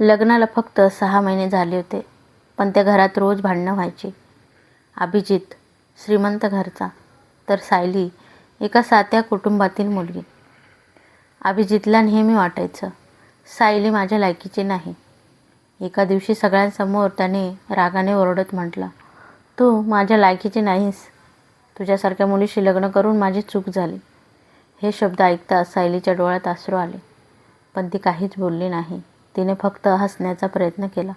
लग्नाला फक्त 6 महिने झाले होते, पण त्या घरात रोज भांडणं व्हायची. अभिजित श्रीमंत घरचा, तर सायली एका साध्या कुटुंबातील मुलगी. अभिजितला नेहमी वाटायचं, सायली माझ्या लायकीची नाही. एका दिवशी सगळ्यांसमोर त्याने रागाने ओरडत म्हटलं, तू माझ्या लायकीची नाहीस. तुझ्यासारख्या मुलीशी लग्न करून माझी चूक झाली. हे शब्द ऐकताच सायलीच्या डोळ्यात अश्रू आले, पण ती काहीच बोलली नाही. तिने फक्त हसण्याचा प्रयत्न केला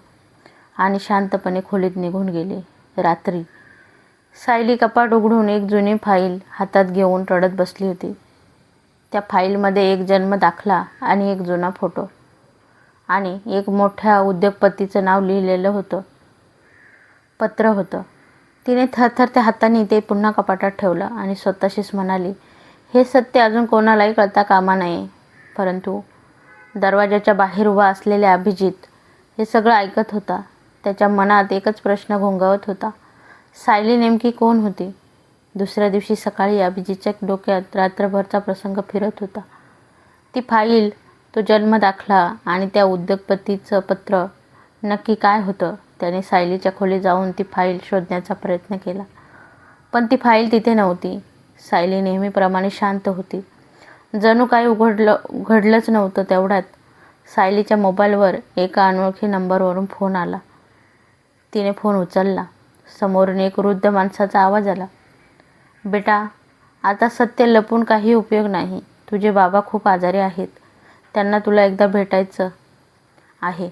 आणि शांतपणे खोलीत निघून गेली. रात्री सायली कपाट उघडून एक जुनी फाईल हातात घेऊन रडत बसली होती. त्या फाईलमध्ये एक जन्म दाखला आणि एक जुना फोटो आणि एक मोठ्या उद्योगपतीचं नाव लिहिलेलं पत्र होतं. तिने थरथरत्या हाताने ते पुन्हा कपाटात ठेवलं आणि स्वतःशीच म्हणाली, हे सत्य अजून कोणालाही कळता कामा नये. परंतु दरवाजाच्या बाहेर उभा असलेला अभिजित हे सगळं ऐकत होता. त्याच्या मनात एकच प्रश्न घोंगावत होता, सायली नेमकी कोण होती? दुसऱ्या दिवशी सकाळी अभिजितच्या डोक्यात रात्रभरचा प्रसंग फिरत होता. ती फाईल, तो जन्म दाखला आणि त्या उद्योगपतीचं पत्र नक्की काय होतं? त्याने सायलीच्या खोलीत जाऊन ती फाईल शोधण्याचा प्रयत्न केला, पण ती फाईल तिथे नव्हती. सायली नेहमीप्रमाणे शांत होती, जणू काही घडलंच नव्हतं. तेवढ्यात सायलीच्या मोबाईलवर एका अनोळखी नंबरवरून फोन आला. तिने फोन उचलला. समोरून एक वृद्ध माणसाचा आवाज आला, बेटा, आता सत्य लपून काही उपयोग नाही. तुझे बाबा खूप आजारी आहेत. त्यांना तुला एकदा भेटायचं आहे.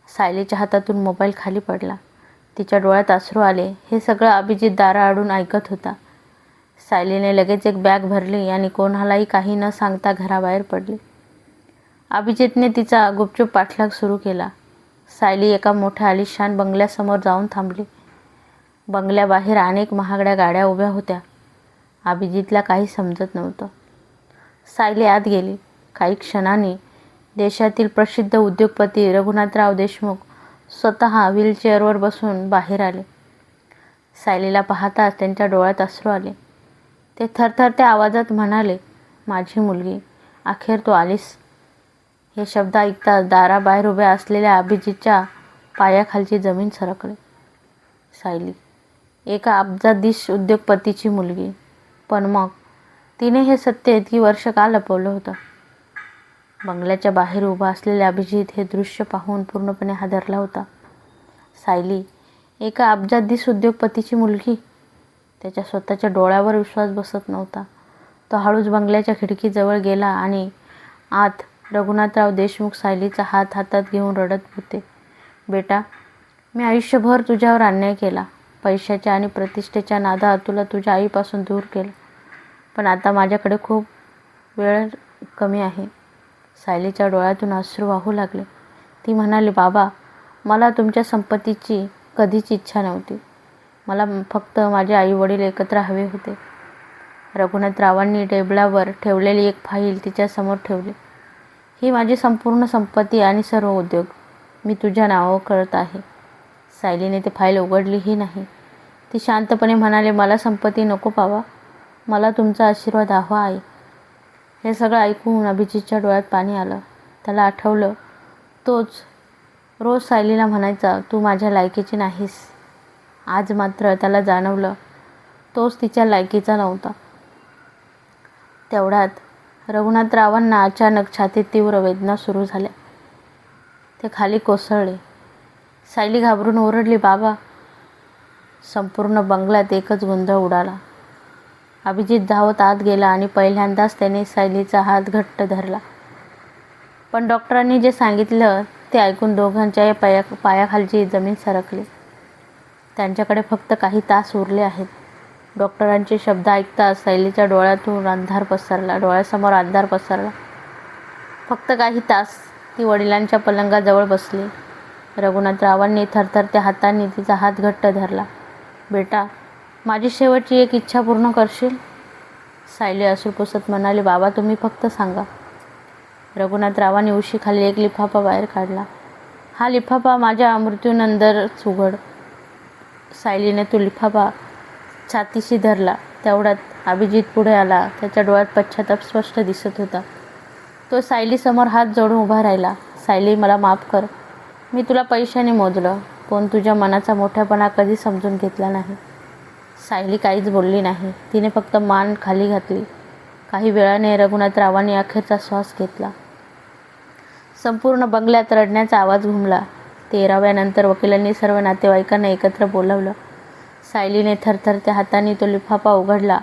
सायलीच्या हातातून मोबाईल खाली पडला. तिच्या डोळ्यात अश्रू आले. हे सगळं अभिजित दाराआडून ऐकत होता. सायलीने लगेच एक बॅग भरली आणि कोणालाही काही न सांगता घराबाहेर पडली. अभिजितने तिचा गुपचूप पाठलाग सुरू केला. सायली एका मोठ्या आलिशान बंगल्यासमोर जाऊन थांबली. बंगल्याबाहेर अनेक महागड्या गाड्या उभ्या होत्या. अभिजितला काही समजत नव्हतं. सायली आत गेली. काही क्षणांनी देशातील प्रसिद्ध उद्योगपती रघुनाथराव देशमुख स्वतः व्हीलचेअरवर बसून बाहेर आले. सायलीला पाहताच त्यांच्या डोळ्यात अश्रू आले. ते थरथरत्या आवाजात म्हणाले, माझी मुलगी, अखेर तू आलीस. हे शब्द ऐकताच दाराबाहेर उभ्या असलेल्या अभिजितच्या पायाखालची जमीन सरकली. सायली एका अब्जाधीश उद्योगपतीची मुलगी, पण मग तिने हे सत्य इतकी वर्ष का लपवलं होतं? बंगल्याच्या बाहेर उभा असलेला अभिजित हे दृश्य पाहून पूर्णपणे हादरला होता. सायली एका अब्जाधीश उद्योगपतीची मुलगी? त्याच्या स्वतःच्या डोळ्यावर विश्वास बसत नव्हता. तो हळूच बंगल्याच्या खिडकीजवळ गेला आणि आत रघुनाथराव देशमुख सायलीचा हात हातात घेऊन रडत होते. बेटा, मी आयुष्यभर तुझ्यावर अन्याय केला. पैशाच्या आणि प्रतिष्ठेच्या नादात तुला तुझ्या आईपासून दूर केलं. पण आता माझ्याकडे खूप वेळ कमी आहे. सायलीच्या डोळ्यातून अश्रू वाहू लागले. ती म्हणाली, बाबा, मला तुमच्या संपत्तीची कधीच इच्छा नव्हती. मला फक्त माझे आईवडील एकत्र हवे होते. रघुनाथरावांनी टेबलावर ठेवलेली एक फाईल तिच्यासमोर ठेवली. ही माझी संपूर्ण संपत्ती आणि सर्व उद्योग मी तुझ्या नावावर करत आहे. सायलीने ती फाईल उघडलीही नाही. ती शांतपणे म्हणाली, मला संपत्ती नको बाबा, मला तुमचा आशीर्वाद हवा आहे. हे सगळं ऐकून अभिजितच्या डोळ्यात पाणी आलं. त्याला आठवलं, तोच रोज सायलीला म्हणायचा, तू माझ्या लायकीची नाहीस. आज मात्र त्याला जाणवलं, तोच तिच्या लायकीचा नव्हता. तेवढ्यात रघुनाथरावांना अचानक छातीत तीव्र वेदना सुरू झाल्या. ते खाली कोसळले. सायली घाबरून ओरडली, बाबा. संपूर्ण बंगल्यात एकच गोंधळ उडाला. अभिजित धावत आत गेला आणि पहिल्यांदाच त्याने सायलीचा हात घट्ट धरला. पण डॉक्टरांनी जे सांगितलं ते ऐकून दोघांच्याही पायाखालची जमीन सरकली. त्यांच्याकडे फक्त काही तास उरले आहेत. डॉक्टरांचे शब्द ऐकताच सायलीच्या डोळ्यासमोर अंधार पसरला. फक्त काही तास. ती वडिलांच्या पलंगाजवळ बसली. रघुनाथरावांनी थरथरत्या हातांनी तिचा हात घट्ट धरला. बेटा, माझी शेवटची एक इच्छा पूर्ण करशील? सायली अश्रू पुसत म्हणाली, बाबा, तुम्ही फक्त सांगा. रघुनाथरावांनी उशीखाली एक लिफाफा बाहेर काढला. हा लिफाफा माझ्या मृत्यूनंतरच उघड. सायलीने तो लिफाफा छातीशी धरला. तेवढ्यात अभिजित पुढे आला. त्याच्या डोळ्यात पश्चाताप स्पष्ट दिसत होता. तो सायलीसमोर हात जोडून उभा राहिला. सायली, मला माफ कर. मी तुला पैशाने मोजलं, पण तुझ्या मनाचा मोठेपणा कधी समजून घेतला नाही. सायली काहीच बोलली नाही. तिने फक्त मान खाली घातली. काही वेळाने रघुनाथरावांनी अखेरचा श्वास घेतला. संपूर्ण बंगल्यात रडण्याचा आवाज घुमला. 13व्यानंतर वकिलांनी सर्व नातेवाईकांना एकत्र बोलावलं. सायलीने थरथरत्या हातांनी तो लिफाफा उघडला.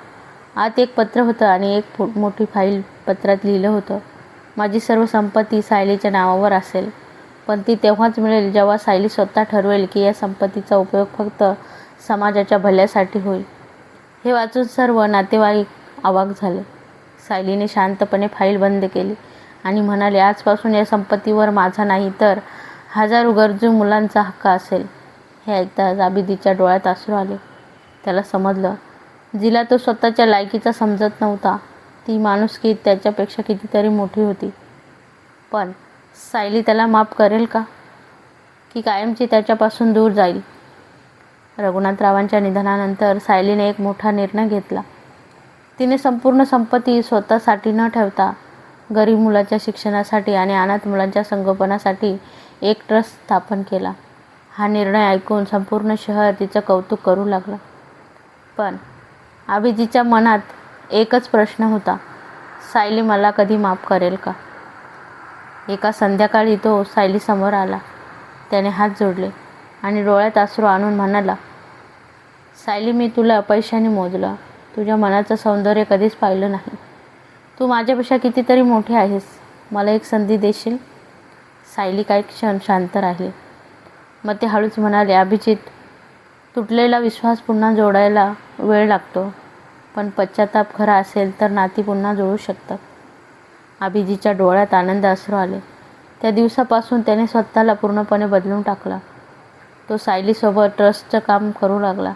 आत एक पत्र होतं आणि एक मोठी फाईल. पत्रात लिहिलं होतं, माझी सर्व संपत्ती सायलीच्या नावावर असेल, पण ती तेव्हाच मिळेल जेव्हा सायली स्वतः ठरवेल की या संपत्तीचा उपयोग फक्त समाजाच्या भल्यासाठी होईल. हे वाचून सर्व नातेवाईक अवाक झाले. सायलीने शांतपणे फाईल बंद केली आणि म्हणाले, आजपासून या संपत्तीवर माझा नाही तर हजारो गरजू मुलांचा हक्क असेल. हे ऐकताच आबिदीच्या डोळ्यात अश्रू आले. त्याला समजलं, जिला तो स्वतःच्या लायकीचा समजत नव्हता, ती माणुसकीत त्याच्यापेक्षा कितीतरी मोठी होती. पण सायली त्याला माफ करेल का, की कायमची त्याच्यापासून दूर जाईल? रघुनाथरावांच्या निधनानंतर सायलीने एक मोठा निर्णय घेतला. तिने संपूर्ण संपत्ती स्वतःसाठी न ठेवता गरीब मुलाच्या शिक्षणासाठी आणि अनाथ मुलांच्या संगोपनासाठी एक ट्रस्ट स्थापन केला. हा निर्णय ऐकून संपूर्ण शहर तिचं कौतुक करू लागलं. पण आबिदीच्या मनात एकच प्रश्न होता, सायली मला कधी माफ करेल का? एका संध्याकाळी तो सायलीसमोर आला. त्याने हात जोडले आणि डोळ्यात अश्रू आणून म्हणाला, सायली, मी तुला पैशाने मोजलं, तुझ्या मनाचं सौंदर्य कधीच पाहिलं नाही. तू माझ्यापेक्षा कितीतरी मोठी आहेस. मला एक संधी देशील? सायली काही क्षण शांत राहिली. मग ते हळूच म्हणाले, अभिजित, तुटलेला विश्वास पुन्हा जोडायला वेळ लागतो, पण पश्चाताप खरा असेल तर नाती पुन्हा जोडू शकतात. अभिजीतच्या डोळ्यात आनंद अश्रू आले. त्या दिवसापासून त्याने स्वतःला पूर्णपणे बदलून टाकला. तो सायलीसोबत ट्रस्टचं काम करू लागला.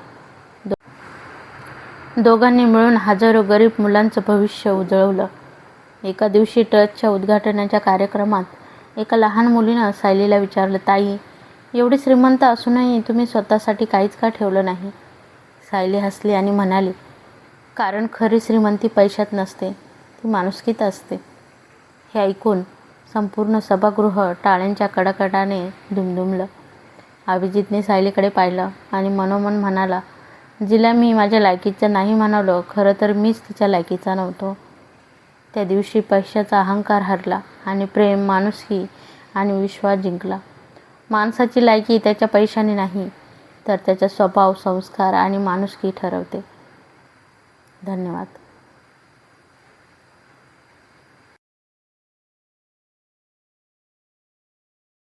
दोघांनी मिळून हजारो गरीब मुलांचं भविष्य उजळवलं. एका दिवशी ट्रस्टच्या उद्घाटनाच्या कार्यक्रमात एका लहान मुलीनं सायलीला विचारलं, ताई, एवढी श्रीमंत असूनही तुम्ही स्वतःसाठी काहीच का ठेवलं नाही? सायली हसली आणि म्हणाली, कारण खरी श्रीमंती पैशात नसते, ती माणुसकीत असते. हे ऐकून संपूर्ण सभागृह टाळ्यांच्या कडकडाने दुमदुमलं. अभिजितने सायलीकडे पाहिलं आणि मनोमन म्हणाला, जिला मी माझ्या लायकीचं नाही म्हणालो, खरं तर मीच तिच्या लायकीचा नव्हतो. त्या दिवशी पैशाचा अहंकार हरला आणि प्रेम, माणुसकी आणि विश्वास जिंकला. माणसाची लायकी त्याच्या पैशाने नाही, तर त्याचा स्वभाव, संस्कार आणि माणुसकी ठरवते. धन्यवाद.